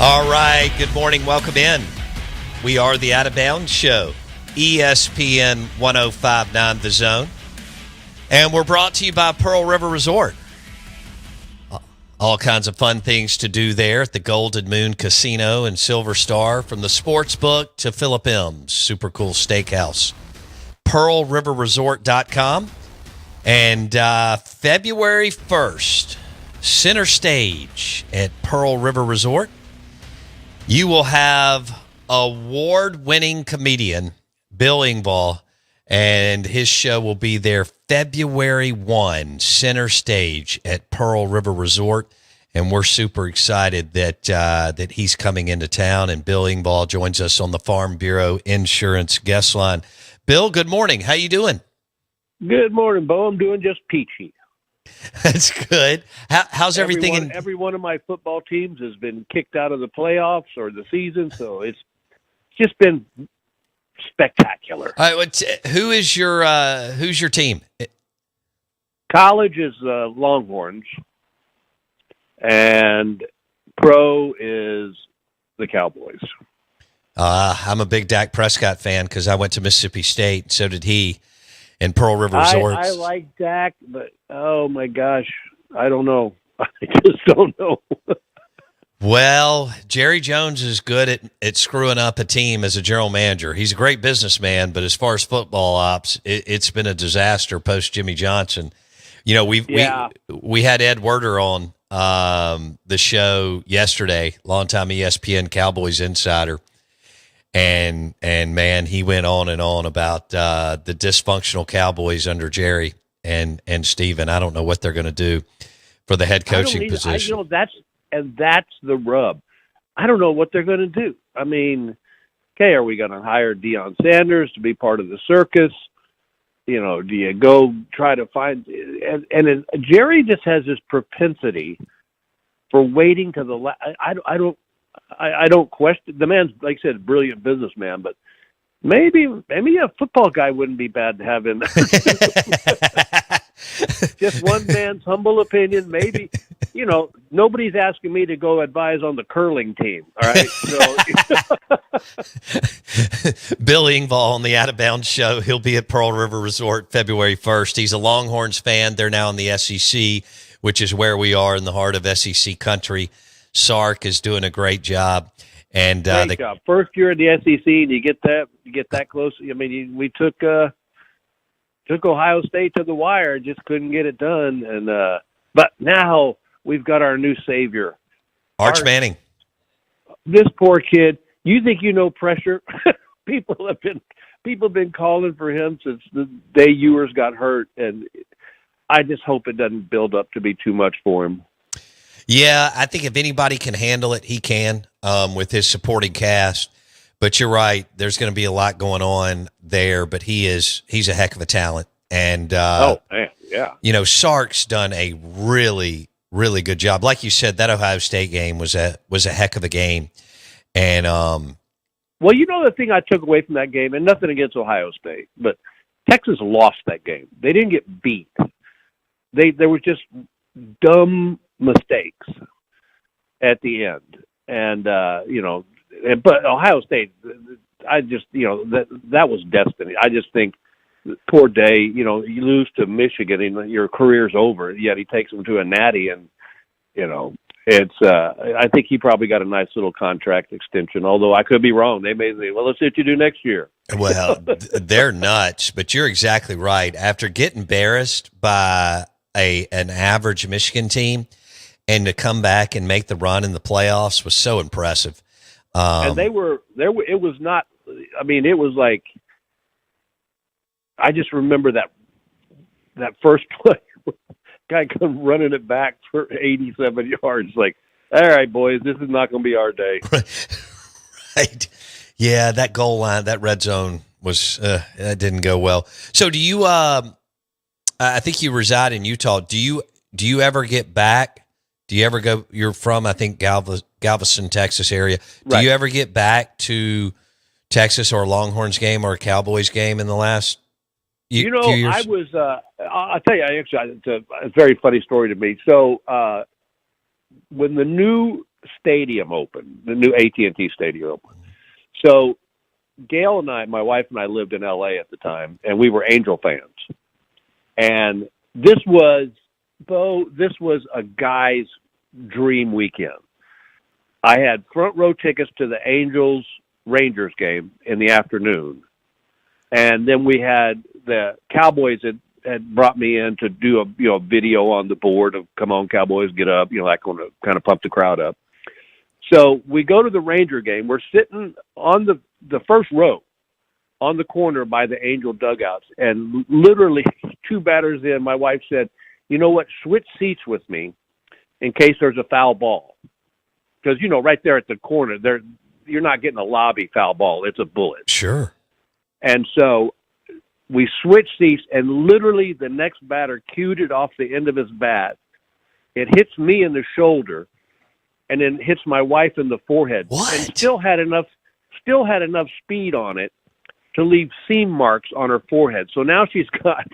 All right, good morning. Welcome in. We are the Out of Bounds Show, ESPN 105.9 The Zone. And we're brought to you by Pearl River Resort. All kinds of fun things to do there at the Golden Moon Casino and Silver Star, from the sports book to Philip M's super cool steakhouse. PearlRiverResort.com. And February 1st, center stage at Pearl River Resort, you will have award-winning comedian Bill Engvall, and his show will be there February 1, center stage at Pearl River Resort. And we're super excited that he's coming into town. And Bill Engvall joins us on the Farm Bureau Insurance guest line. Bill, good morning. How you doing? Good morning, Bo. I'm doing just peachy. That's good. How's everything? Every one of my football teams has been kicked out of the playoffs or the season, so it's just been spectacular. All right, who's your team? College is Longhorns, and pro is the Cowboys. I'm a big Dak Prescott fan because I went to Mississippi State, and so did he. In Pearl River Resort. I like Dak, but oh my gosh, I don't know. I just don't know. Well, Jerry Jones is good at screwing up a team as a general manager. He's a great businessman, but as far as football ops, it's been a disaster post Jimmy Johnson. You know, we had Ed Werder on the show yesterday, longtime ESPN Cowboys insider. And man, he went on and on about the dysfunctional Cowboys under Jerry and Steven. I don't know what they're going to do for the head coaching position. That's the rub. I don't know what they're going to do. I mean, okay, are we going to hire Deion Sanders to be part of the circus? You know, do you go try to find and Jerry just has this propensity for waiting to the last. I don't question the man's, like I said, a brilliant businessman, but maybe a football guy wouldn't be bad to have in there. Just one man's humble opinion. Maybe, you know, nobody's asking me to go advise on the curling team. All right. So Bill Engvall on the Out of Bounds Show. He'll be at Pearl River Resort February 1st. He's a Longhorns fan. They're now in the SEC, which is where we are in the heart of SEC country. Sark is doing a great job, and great job. First year in the SEC, and you get that close. I mean, we took Ohio State to the wire, just couldn't get it done. And but now we've got our new savior, Arch Manning. This poor kid. You think you know pressure? People have been calling for him since the day Ewers got hurt, and I just hope it doesn't build up to be too much for him. Yeah, I think if anybody can handle it, he can with his supporting cast. But you're right, there's going to be a lot going on there. But he's a heck of a talent, and yeah. You know, Sark's done a really, really good job. Like you said, that Ohio State game was a heck of a game, and well, you know the thing I took away from that game, and nothing against Ohio State, but Texas lost that game. They didn't get beat. They were just dumb mistakes at the end, and you know, but Ohio State, I just, you know, that was destiny. I just think, poor Day, you know, you lose to Michigan and your career's over. Yet he takes them to a natty, and you know, it's. I think he probably got a nice little contract extension. Although I could be wrong. They may say, well, let's see what you do next year. Well, they're nuts, but you're exactly right. After getting embarrassed by an average Michigan team, and to come back and make the run in the playoffs was so impressive. And they were there. It was not. I mean, it was like, I just remember that first play, guy come running it back for 87 yards. Like, all right, boys, this is not going to be our day. Right. Yeah, that goal line, that red zone was that didn't go well. So, do you? I think you reside in Utah. Do you ever get back? Do you ever go? You're from, I think, Galveston, Texas area. Do Right. you ever get back to Texas or a Longhorns game or a Cowboys game in the last few years? I was. I'll tell you. Actually, it's a very funny story to me. So when the new stadium opened, the new AT&T Stadium opened. So Gail and I, my wife and I, lived in LA at the time, and we were Angel fans. And this was a guy's dream weekend. I had front row tickets to the Angels Rangers game in the afternoon, and then we had the Cowboys had brought me in to do a video on the board of "Come on, Cowboys, get up," that kind of pump the crowd up. So we go to the Ranger game. We're sitting on the first row, on the corner by the Angel dugouts, and literally 2 batters in, my wife said, "You know what? Switch seats with me in case there's a foul ball." Because, right there at the corner, you're not getting a lobby foul ball. It's a bullet. Sure. And so we switched seats, and literally the next batter cued it off the end of his bat. It hits me in the shoulder, and then hits my wife in the forehead. What? And still had enough speed on it to leave seam marks on her forehead. So now she's got,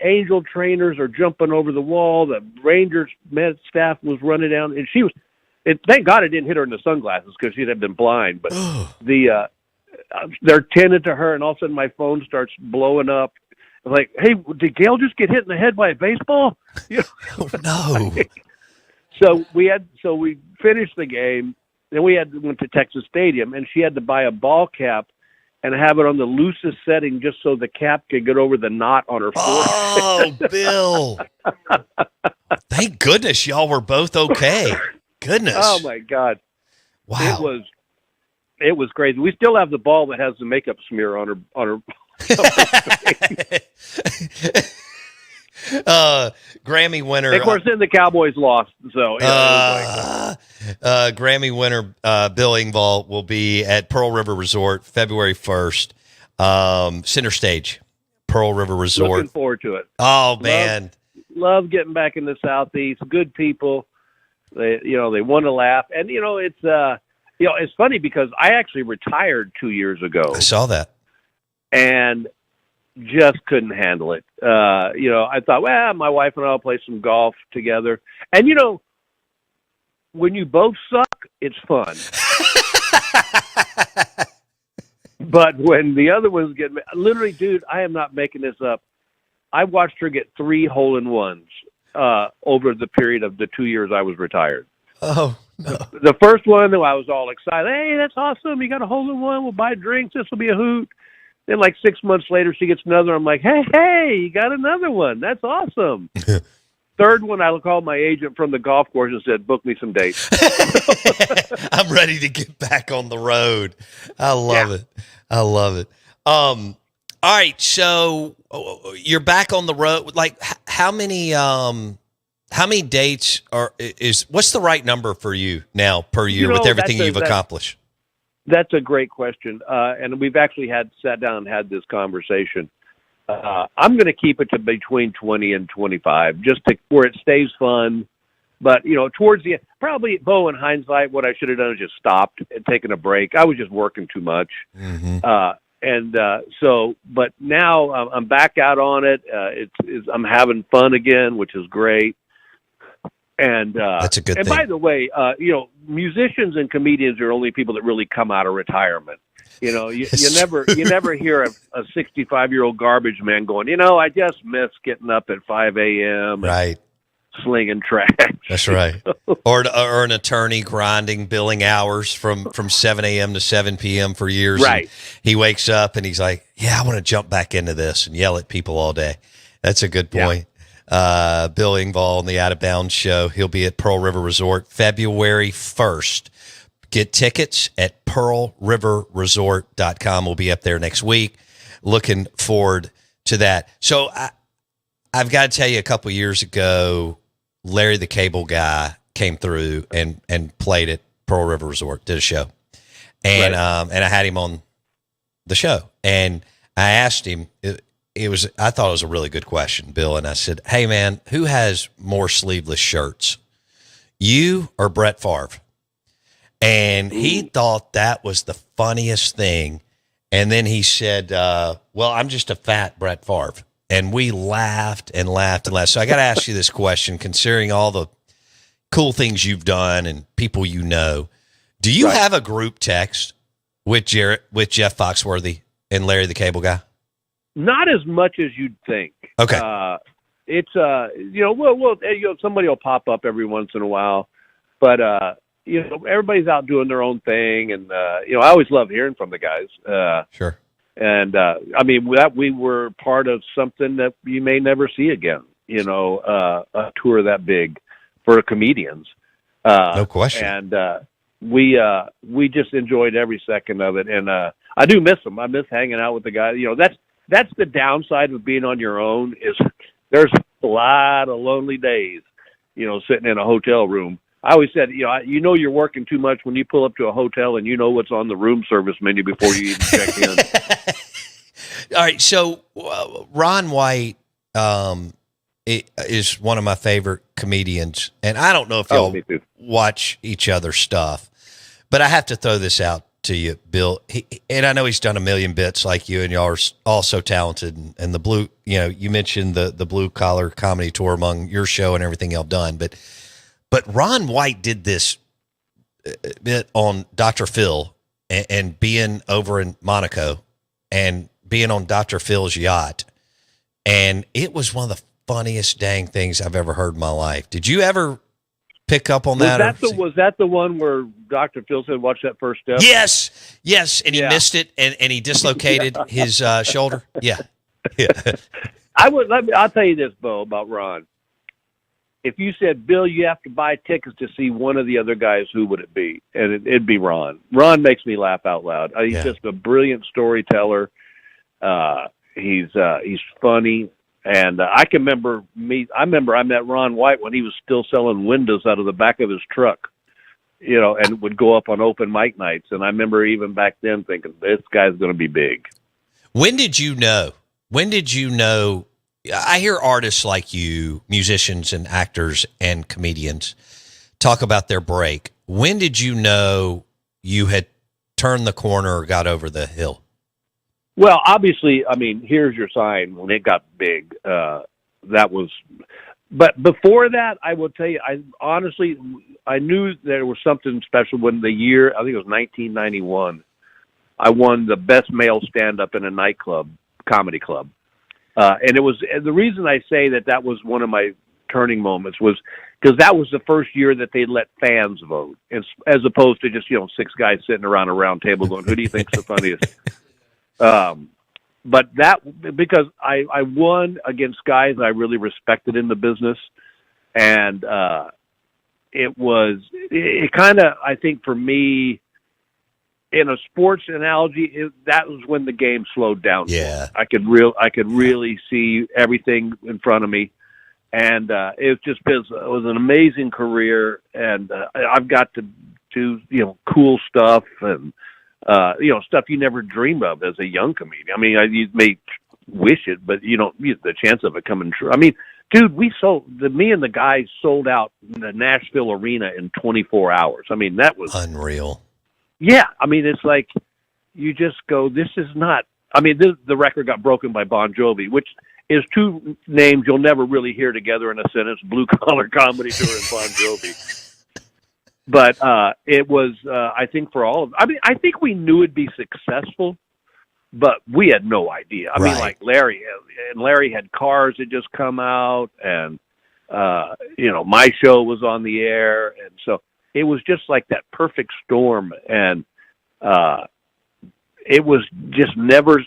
Angel trainers are jumping over the wall. The Rangers med staff was running down, and thank God it didn't hit her in the sunglasses because she'd have been blind. But they're tending to her, and all of a sudden my phone starts blowing up. I'm like, "Hey, did Gail just get hit in the head by a baseball?" Oh, no. So we finished the game, and went to Texas Stadium, and she had to buy a ball cap and have it on the loosest setting just so the cap could get over the knot on her forehead. Oh, Bill. Thank goodness y'all were both okay. Goodness. Oh, my God. Wow. It was crazy. We still have the ball that has the makeup smear on her. Grammy winner. And of course, then the Cowboys lost. So Grammy winner Bill Engvall will be at Pearl River Resort February 1st. Center stage, Pearl River Resort. Looking forward to it. Oh man, love getting back in the Southeast. Good people. They want to laugh, and it's funny because I actually retired 2 years ago. I saw that, and just couldn't handle it. I thought, well, my wife and I'll play some golf together. And, when you both suck, it's fun. But when the other ones get, literally, dude, I am not making this up. I watched her get 3 hole-in-ones over the period of the 2 years I was retired. Oh, no. The first one, I was all excited. Hey, that's awesome. You got a hole-in-one. We'll buy drinks. This will be a hoot. Then, 6 months later, she gets another. I'm like, hey, you got another one. That's awesome. Third one, I called my agent from the golf course and said, book me some dates. I'm ready to get back on the road. I love it. I love it. All right, so you're back on the road. How many dates what's the right number for you now per year with everything you've accomplished? That's a great question, and we've actually sat down and had this conversation. I'm going to keep it to between 20 and 25, just where it stays fun. But towards the end, probably, Bo, in hindsight, what I should have done is just stopped and taken a break. I was just working too much, But now I'm back out on it. I'm having fun again, which is great. And that's a good thing. And by the way, musicians and comedians are only people that really come out of retirement. You never hear a 65-year-old garbage man going, I just miss getting up at 5 a.m. Right. Slinging trash. That's right. Or an attorney grinding billing hours from 7 a.m. to 7 p.m. for years. Right. He wakes up and he's like, I want to jump back into this and yell at people all day. That's a good point. Bill Engvall on the Out of Bounds show. He'll be at Pearl River Resort February 1st. Get tickets at pearlriverresort.com. We'll be up there next week. Looking forward to that. So I've got to tell you, a couple years ago, Larry the Cable Guy came through and played at Pearl River Resort, did a show. And and I had him on the show. And I asked him, I thought it was a really good question, Bill. And I said, hey, man, who has more sleeveless shirts, you or Brett Favre? And he thought that was the funniest thing. And then he said, well, I'm just a fat Brett Favre. And we laughed and laughed and laughed. So I got to ask you this question, considering all the, cool things you've done and people you know. Do you have a group text with Jeff Foxworthy and Larry the Cable Guy? Not as much as you'd think. Okay. It's somebody will pop up every once in a while, but everybody's out doing their own thing, and I always love hearing from the guys. Sure. And we were part of something that you may never see again. A tour that big for comedians. No question. And we just enjoyed every second of it, and I do miss them. I miss hanging out with the guys. That's the downside of being on your own is there's a lot of lonely days, sitting in a hotel room. I always said, you're working too much when you pull up to a hotel and you know what's on the room service menu before you even check in. All right. So Ron White is one of my favorite comedians, and I don't know if y'all watch each other's stuff, but I have to throw this out to you, Bill. And I know he's done a million bits like you, and y'all are all so talented. And the blue, you mentioned the blue collar comedy tour among your show and everything y'all done, but Ron White did this bit on Dr. Phil and being over in Monaco and being on Dr. Phil's yacht. And it was one of the funniest dang things I've ever heard in my life. Did you ever pick up on that? Was that the one where Dr. Phil said, watch that first step? Yes. And he missed it and he dislocated his shoulder. Yeah. I'll tell you this, Bo, about Ron. If you said, Bill, you have to buy tickets to see one of the other guys, who would it be? And it'd be Ron. Ron makes me laugh out loud. He's just a brilliant storyteller. He's funny. And I remember I met Ron White when he was still selling windows out of the back of his truck, and would go up on open mic nights. And I remember even back then thinking, this guy's going to be big. When did you know? I hear artists like you, musicians and actors and comedians, talk about their break. When did you know you had turned the corner or got over the hill? Well, obviously, Here's Your Sign, when it got big, that was, but before that, I will tell you, I knew there was something special when the year, I think it was 1991, I won the best male stand-up in a comedy club. And it was, the reason I say that was one of my turning moments was because that was the first year that they let fans vote, as opposed to just, six guys sitting around a round table going, who do you think's the funniest? But that, because I won against guys I really respected in the business. And, it kind of, I think for me, in a sports analogy, that was when the game slowed down. Yeah. I could really see everything in front of me. And, it was an amazing career. And, I've got to do, cool stuff and, stuff you never dream of as a young comedian. You may wish it, but you don't get the chance of it coming true. Dude, me and the guys sold out the Nashville Arena in 24 hours. That was unreal. Yeah. It's like, you just go, this is not, the record got broken by Bon Jovi, which is two names you'll never really hear together in a sentence, blue collar comedy tour and Bon Jovi. But it was, I think, for all of I think we knew it'd be successful, but we had no idea. Like Larry had Cars had just come out, and, my show was on the air. And so it was just like that perfect storm. And it was just never,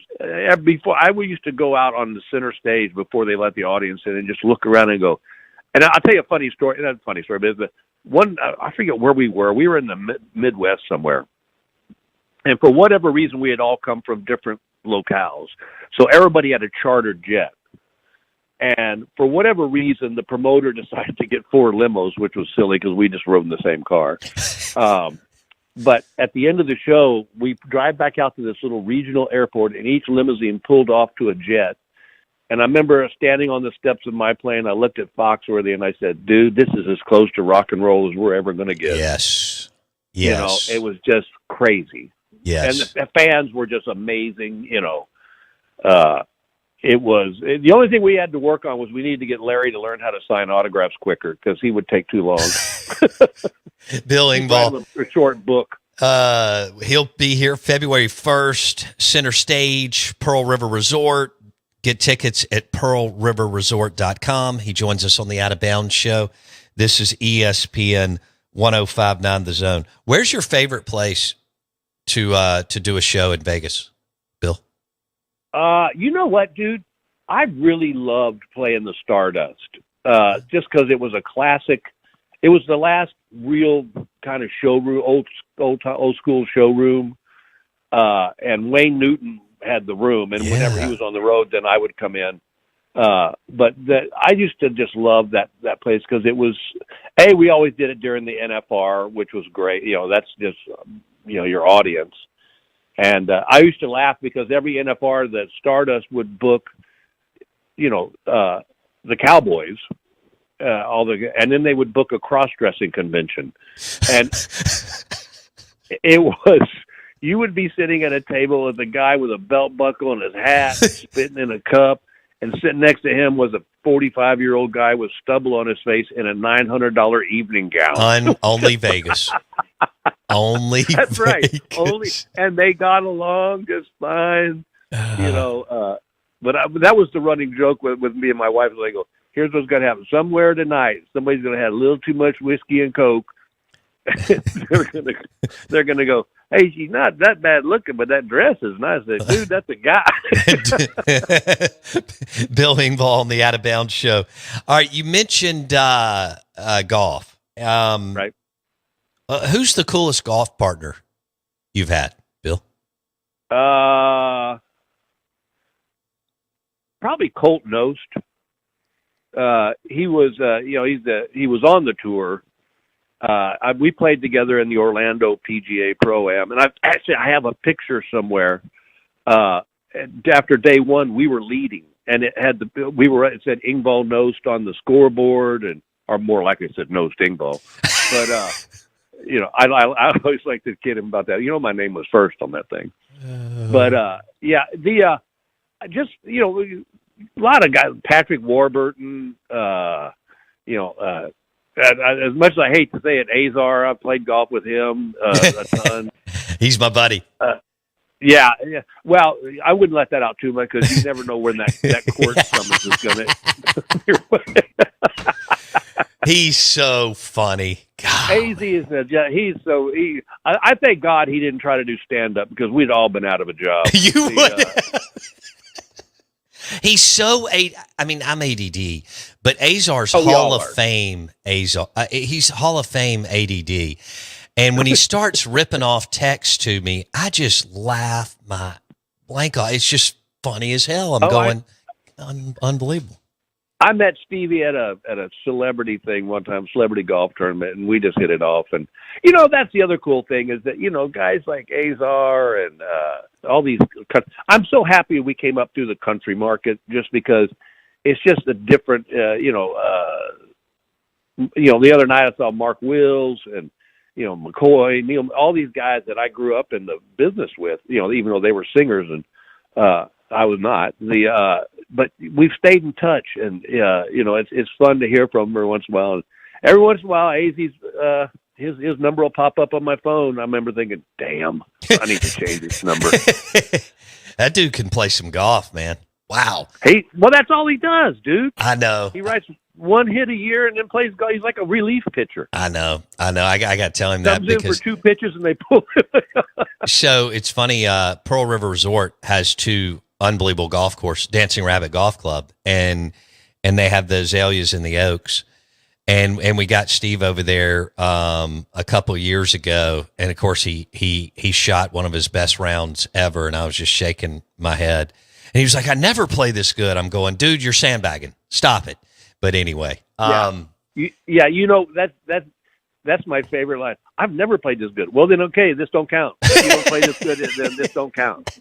before we used to go out on the center stage before they let the audience in and just look around and go, and I'll tell you a funny story, not a funny story, but one, I forget where we were. We were in the Midwest somewhere. And for whatever reason, we had all come from different locales. So everybody had a chartered jet. And for whatever reason, the promoter decided to get 4 limos, which was silly because we just rode in the same car. But at the end of the show, we drive back out to this little regional airport, and each limousine pulled off to a jet. And I remember standing on the steps of my plane. I looked at Foxworthy and I said, dude, this is as close to rock and roll as we're ever going to get. Yes. It was just crazy. Yes. And the fans were just amazing. It was, the only thing we had to work on was we needed to get Larry to learn how to sign autographs quicker because he would take too long. Bill Engvall. A short book. He'll be here February 1st, Center Stage, Pearl River Resort. Get tickets at pearlriverresort.com. He joins us on the Out of Bounds show. This is ESPN 105.9 The Zone. Where's your favorite place to do a show in Vegas, Bill? You know what, dude? I really loved playing the Stardust, just because it was a classic. It was the last real kind of showroom, old school showroom, and Wayne Newton had the room, and whenever he was on the road, then I would come in. But I used to just love that place because it was, we always did it during the NFR, which was great. That's just, your audience. And I used to laugh because every NFR that Stardust would book, the Cowboys, and then they would book a cross-dressing convention. And it was, you would be sitting at a table with a guy with a belt buckle and his hat, spitting in a cup, and sitting next to him was a 45-year-old guy with stubble on his face in a $900 evening gown. Only Vegas. Only That's Vegas. Right. Only, and they got along just fine. But that was the running joke with me and my wife. They go, here's what's going to happen. Somewhere tonight, somebody's going to have a little too much whiskey and Coke. They're going to go, hey, she's not that bad looking, but that dress is nice. I said, dude, that's a guy. Bill Engvall on the Out of Bounds show. All right, you mentioned golf. Right. Who's the coolest golf partner you've had, Bill? Probably Colt Nost. He was, he was on the tour. We played together in the Orlando PGA Pro-Am, and I have a picture somewhere. After day one, we were leading, and it said Engvall Nost on the scoreboard, or more likely it said Nost Engvall. But I always like to kid him about that. My name was first on that thing. But a lot of guys, Patrick Warburton, as much as I hate to say it, Azar, I played golf with him a ton. He's my buddy. Yeah. Well, I wouldn't let that out too much because you never know when that court summons is going to. He's so funny. God. AZ is I thank God he didn't try to do stand up because we'd all been out of a job. You would. He's so I'm ADD, but Azar's Hall of Fame. He's Hall of Fame ADD, and when he starts ripping off text to me, I just laugh my blank off. It's just funny as hell. Unbelievable. I met Stevie at a celebrity thing one time, celebrity golf tournament, and we just hit it off. And that's the other cool thing is that guys like Azar and all these. I'm so happy we came up through the country market just because it's just a different. The other night I saw Mark Wills and McCoy, Neil, all these guys that I grew up in the business with. Even though they were singers and I was not. But we've stayed in touch, and it's fun to hear from him every once in a while. And every once in a while, AZ's his number will pop up on my phone. I remember thinking, "Damn, I need to change this number." That dude can play some golf, man. Wow. That's all he does, dude. I know. He writes one hit a year and then plays golf. He's like a relief pitcher. I know. I got to tell him that Comes in for 2 pitches and they pull it. So it's funny. Pearl River Resort has 2 unbelievable golf course, Dancing Rabbit Golf Club, and they have the azaleas in the Oaks, and we got Steve over there a couple of years ago, and of course he shot one of his best rounds ever, and I was just shaking my head, and he was like, "I never play this good." I'm going, "Dude, you're sandbagging. Stop it." But anyway, that's my favorite line. I've never played this good. Well, then okay, this don't count. If you don't play this good, then this don't count.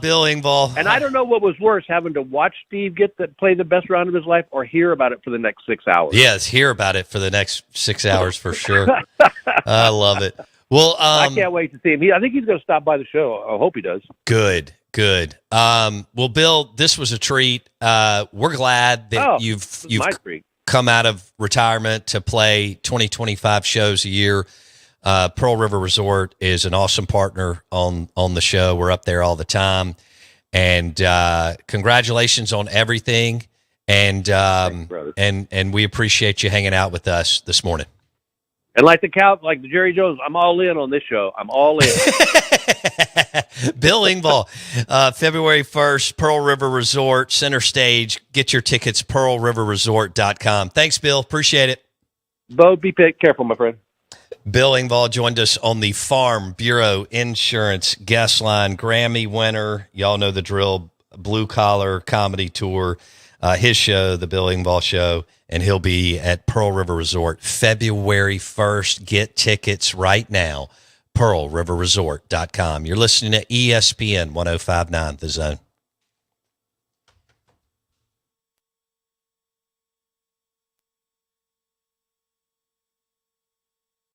Bill Engvall. And I don't know what was worse, having to watch Steve play the best round of his life or hear about it for the next 6 hours. Yes, hear about it for the next 6 hours for sure. I love it. Well, I can't wait to see him. I think he's going to stop by the show. I hope he does. Good. Well, Bill, this was a treat. We're glad that you've come out of retirement to play 20-25 shows a year. Pearl River Resort is an awesome partner on the show. We're up there all the time. And congratulations on everything. And and we appreciate you hanging out with us this morning. And like the Jerry Jones, I'm all in on this show. I'm all in. Bill Engvall, February 1st, Pearl River Resort, center stage. Get your tickets, pearlriverresort.com. Thanks, Bill. Appreciate it. Bo, be careful, my friend. Bill Engvall joined us on the Farm Bureau Insurance guest line. Grammy winner, y'all know the drill, blue collar comedy tour, his show, the Bill Engvall Show, and he'll be at Pearl River Resort February 1st. Get tickets right now, pearlriverresort.com. You're listening to ESPN 105.9 The Zone.